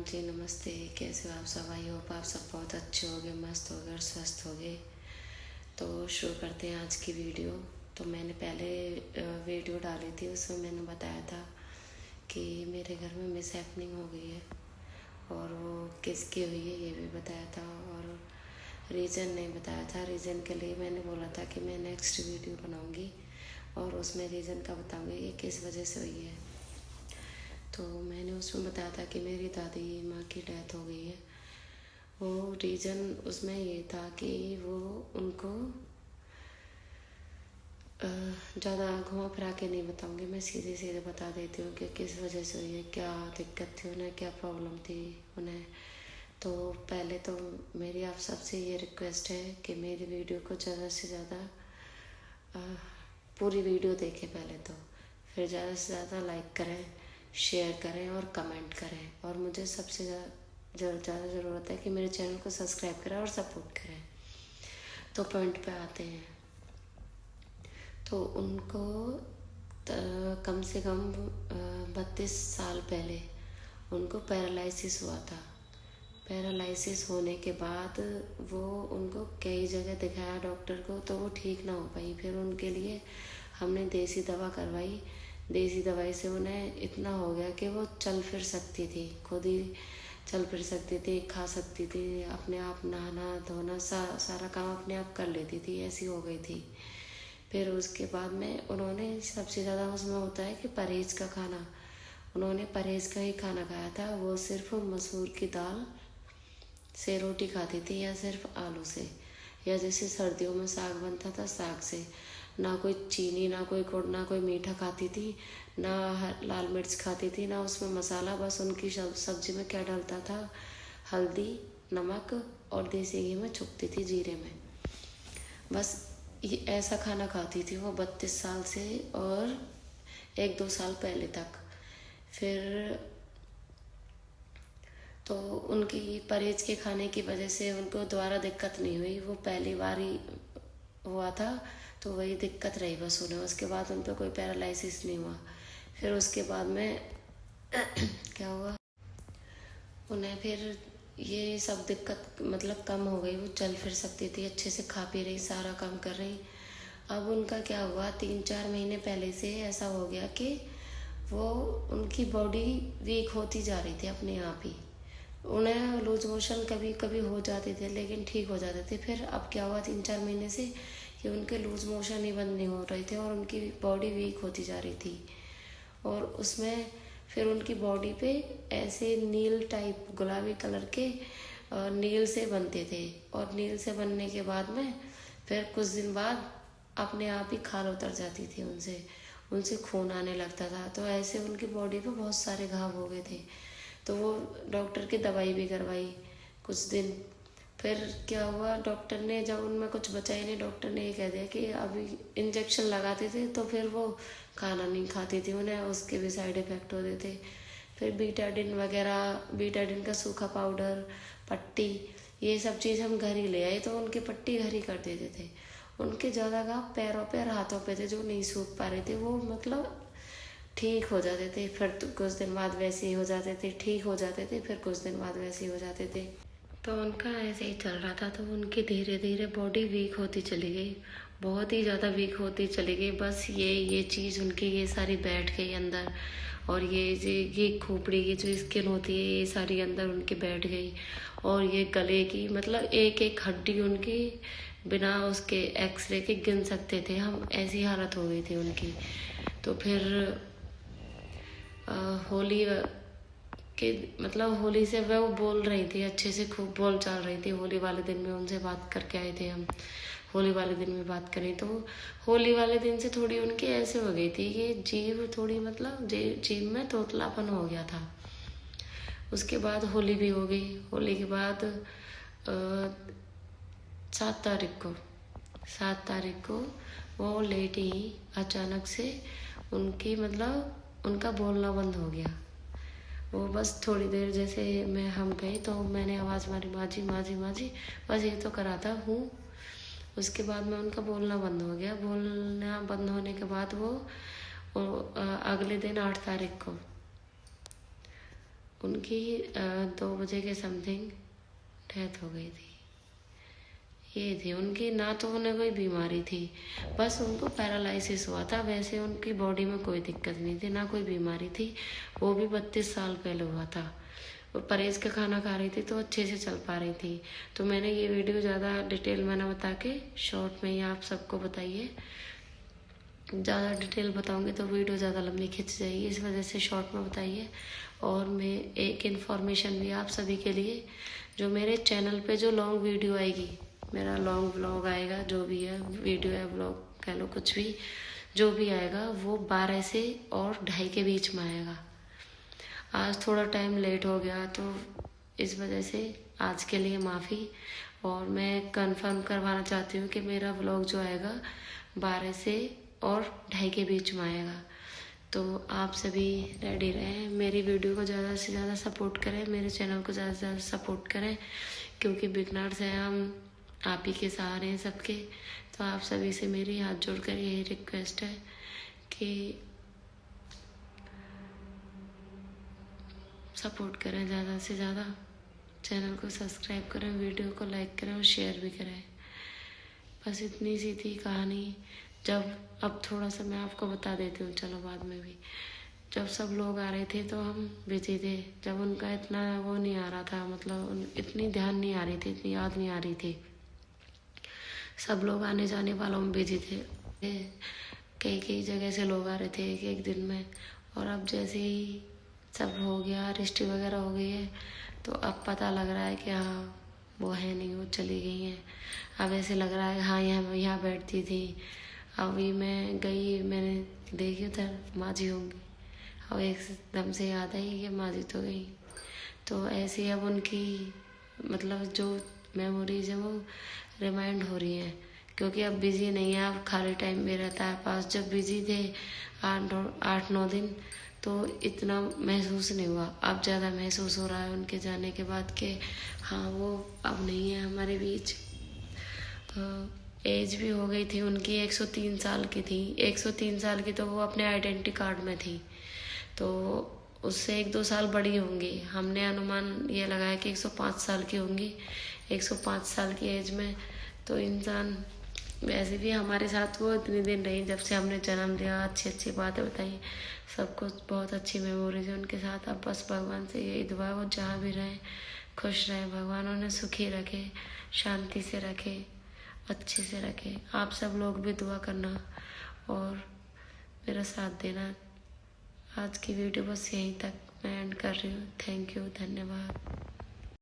जी नमस्ते। कैसे हो आप सब? आई होप आप सब बहुत अच्छे होंगे, मस्त होंगे और स्वस्थ होंगे। तो शुरू करते हैं आज की वीडियो। तो मैंने पहले वीडियो डाली थी, उसमें मैंने बताया था कि मेरे घर में मिस हैपनिंग हो गई है और वो किसकी हुई है ये भी बताया था और रीज़न नहीं बताया था। रीज़न के लिए मैंने बोला था कि मैं नेक्स्ट वीडियो बनाऊँगी और उसमें रीज़न का बताऊँगी कि किस वजह से हुई है। तो मैंने उसमें बताया था कि मेरी दादी माँ की डेथ हो गई है। वो रीज़न उसमें ये था कि वो उनको ज़्यादा घुमा फिरा के नहीं बताऊँगी, मैं सीधे सीधे बता देती हूँ कि किस वजह से हुई है, क्या दिक्कत थी उन्हें, क्या प्रॉब्लम थी उन्हें। तो पहले तो मेरी आप सबसे ये रिक्वेस्ट है कि मेरी वीडियो को ज़्यादा से ज़्यादा पूरी वीडियो देखें पहले तो, फिर ज़्यादा से ज़्यादा लाइक करें, शेयर करें और कमेंट करें। और मुझे सबसे ज़्यादा ज़रूरत है कि मेरे चैनल को सब्सक्राइब करें और सपोर्ट करें। तो पॉइंट पे आते हैं। तो उनको कम से कम 32 साल पहले उनको पैरालिसिस हुआ था। पैरालिसिस होने के बाद वो उनको कई जगह दिखाया डॉक्टर को, तो वो ठीक ना हो पाई। फिर उनके लिए हमने देसी दवा करवाई। देसी दवाई से उन्हें इतना हो गया कि वो चल फिर सकती थी, खुद ही चल फिर सकती थी, खा सकती थी, अपने आप नहाना धोना सारा काम अपने आप कर लेती थी, ऐसी हो गई थी। फिर उसके बाद में उन्होंने सबसे ज़्यादा उसमें होता है कि परहेज का खाना, उन्होंने परहेज का ही खाना खाया था। वो सिर्फ मसूर की दाल से रोटी खाती थी या सिर्फ आलू से, या जैसे सर्दियों में साग बनता था साग से। ना कोई चीनी, ना कोई गुड़, ना कोई मीठा खाती थी, ना लाल मिर्च खाती थी, ना उसमें मसाला। बस उनकी सब्जी में क्या डलता था, हल्दी, नमक और देसी घी में छुपती थी, जीरे में। बस ये ऐसा खाना खाती थी वो 32 साल से और 1-2 साल पहले तक। फिर तो उनकी परहेज के खाने की वजह से उनको दोबारा दिक्कत नहीं हुई। वो पहली बार ही हुआ था तो वही दिक्कत रही बस उन्हें। उसके बाद उन पर कोई पैरालिसिस नहीं हुआ। फिर उसके बाद में क्या हुआ, उन्हें फिर ये सब दिक्कत मतलब कम हो गई। वो चल फिर सकती थी, अच्छे से खा पी रही, सारा काम कर रही। अब उनका क्या हुआ, 3-4 महीने पहले से ऐसा हो गया कि वो उनकी बॉडी वीक होती जा रही थी अपने आप ही। उन्हें लूज मोशन कभी कभी हो जाते थे लेकिन ठीक हो जाते थे। फिर अब क्या हुआ 3-4 महीने से कि उनके लूज मोशन ही बंद नहीं हो रहे थे और उनकी बॉडी वीक होती जा रही थी। और उसमें फिर उनकी बॉडी पे ऐसे नील टाइप गुलाबी कलर के नील से बनते थे। और नील से बनने के बाद में फिर कुछ दिन बाद अपने आप ही खाल उतर जाती थी उनसे, उनसे खून आने लगता था। तो ऐसे उनकी बॉडी पे बहुत सारे घाव हो गए थे। तो वो डॉक्टर की दवाई भी करवाई कुछ दिन। फिर क्या हुआ, डॉक्टर ने जब उनमें कुछ बचा ही नहीं, डॉक्टर ने ये कह दिया कि अभी इंजेक्शन लगाते थे तो फिर वो खाना नहीं खाती थी, उन्हें उसके भी साइड इफ़ेक्ट होते थे। फिर बीटाडिन वगैरह, बीटाडिन का सूखा पाउडर, पट्टी, ये सब चीज़ हम घर ही ले आए तो उनकी पट्टी घर ही कर देते थे। उनके ज़्यादा घाव पैरों पे और हाथों पे थे जो नहीं सूख पा रहे थे, वो मतलब ठीक हो जाते थे। फिर तो कुछ दिन बाद वैसे ही हो जाते थे, ठीक हो जाते थे, फिर कुछ दिन बाद वैसे ही हो जाते थे। तो उनका ऐसे ही चल रहा था। तो उनकी धीरे धीरे बॉडी वीक होती चली गई, बहुत ही ज़्यादा वीक होती चली गई। बस ये चीज़ उनकी ये सारी बैठ गई अंदर। और ये खोपड़ी की जो स्किन होती है ये सारी अंदर उनकी बैठ गई। और ये गले की मतलब एक एक हड्डी उनकी बिना उसके एक्सरे के गिन सकते थे हम, ऐसी हालत हो गई थी उनकी। तो फिर होली के मतलब होली से वो बोल रही थी अच्छे से, खूब बोल चाल रही थी। होली वाले दिन में उनसे बात करके आए थे हम, होली वाले दिन में बात करें। तो होली वाले दिन से थोड़ी उनकी ऐसे हो गई थी कि जीभ थोड़ी मतलब जीभ में तोतलापन हो गया था। उसके बाद होली भी हो गई। होली के बाद 7 तारीख को वो लेट ही अचानक से उनकी मतलब उनका बोलना बंद हो गया। वो बस थोड़ी देर जैसे हम गए तो मैंने आवाज़ मारी, माँ जी, बस ये तो कराता हूँ। उसके बाद में उनका बोलना बंद हो गया। बोलना बंद होने के बाद वो अगले दिन 8 तारीख को उनकी 2 बजे के समथिंग डेथ हो गई थी। ये थी उनकी, ना तो उन्हें कोई बीमारी थी, बस उनको पैरालिसिस हुआ था। वैसे उनकी बॉडी में कोई दिक्कत नहीं थी, ना कोई बीमारी थी। वो भी 32 साल पहले हुआ था। वो परहेज का खाना खा रही थी तो अच्छे से चल पा रही थी। तो मैंने ये वीडियो ज़्यादा डिटेल में ना बता के शॉर्ट में ही आप सबको बताइए। ज़्यादा डिटेल बताऊंगी तो वीडियो ज़्यादा लंबी खिंच जाएगी, इस वजह से शॉर्ट में बताइए। और मैं एक इन्फॉर्मेशन भी आप सभी के लिए, जो मेरे चैनल पे जो लॉन्ग वीडियो आएगी, मेरा लॉन्ग व्लॉग आएगा, जो भी है वीडियो है व्लॉग कह लो कुछ भी, जो भी आएगा वो 12 से और 2:30 के बीच में आएगा। आज थोड़ा टाइम लेट हो गया तो इस वजह से आज के लिए माफ़ी। और मैं कंफर्म करवाना चाहती हूँ कि मेरा व्लॉग जो आएगा 12 से और 2:30 के बीच में आएगा। तो आप सभी रेडी रहें, मेरी वीडियो को ज़्यादा से ज़्यादा सपोर्ट करें, मेरे चैनल को ज़्यादा से ज़्यादा सपोर्ट करें, क्योंकि बिगनर्स हैं हम, आप ही के सहारे हैं सबके। तो आप सभी से मेरी हाथ जोड़कर यही रिक्वेस्ट है कि सपोर्ट करें ज़्यादा से ज़्यादा, चैनल को सब्सक्राइब करें, वीडियो को लाइक करें और शेयर भी करें। बस इतनी सी थी कहानी। अब थोड़ा सा मैं आपको बता देती हूँ, चलो बाद में भी। जब सब लोग आ रहे थे तो हम बिजी थे, जब उनका इतना वो नहीं आ रहा था, मतलब इतनी ध्यान नहीं आ रही थी, इतनी याद नहीं आ रही थी। सब लोग आने जाने वालों में बिजी थे, कई कई जगह से लोग आ रहे थे एक एक दिन में। और अब जैसे ही सब हो गया, रजिस्ट्री वगैरह हो गई है, तो अब पता लग रहा है कि हाँ वो है नहीं, वो चली गई हैं। अब ऐसे लग रहा है हाँ यहाँ बैठती थी, अभी मैं गई, मैंने देखी उधर माँ जी होंगी, और एकदम से याद आई कि माँ जी तो गई। तो ऐसे अब उनकी मतलब जो मेमोरीज है वो रिमाइंड हो रही है, क्योंकि अब बिजी नहीं है, अब खाली टाइम भी रहता है पास। जब बिजी थे 8-9 दिन तो इतना महसूस नहीं हुआ, अब ज़्यादा महसूस हो रहा है उनके जाने के बाद कि हाँ वो अब नहीं है हमारे बीच। एज भी हो गई थी उनकी, 103 साल की थी। 103 साल की तो वो अपने आइडेंटिटी कार्ड में थी, तो उससे 1-2 साल बड़ी होंगी। हमने अनुमान ये लगाया कि 105 साल की होंगी। 105 साल की एज में तो इंसान, वैसे भी हमारे साथ वो इतने दिन रही जब से हमने जन्म लिया, अच्छी अच्छी बातें बताई, सब कुछ बहुत अच्छी मेमोरीज है उनके साथ। अब बस भगवान से यही दुआ, वो जहाँ भी रहें खुश रहें, भगवान उन्हें सुखी रखे, शांति से रखे, अच्छे से रखे। आप सब लोग भी दुआ करना और मेरा साथ देना। आज की वीडियो बस यहीं तक मैं एंड कर रही हूँ। थैंक यू, धन्यवाद।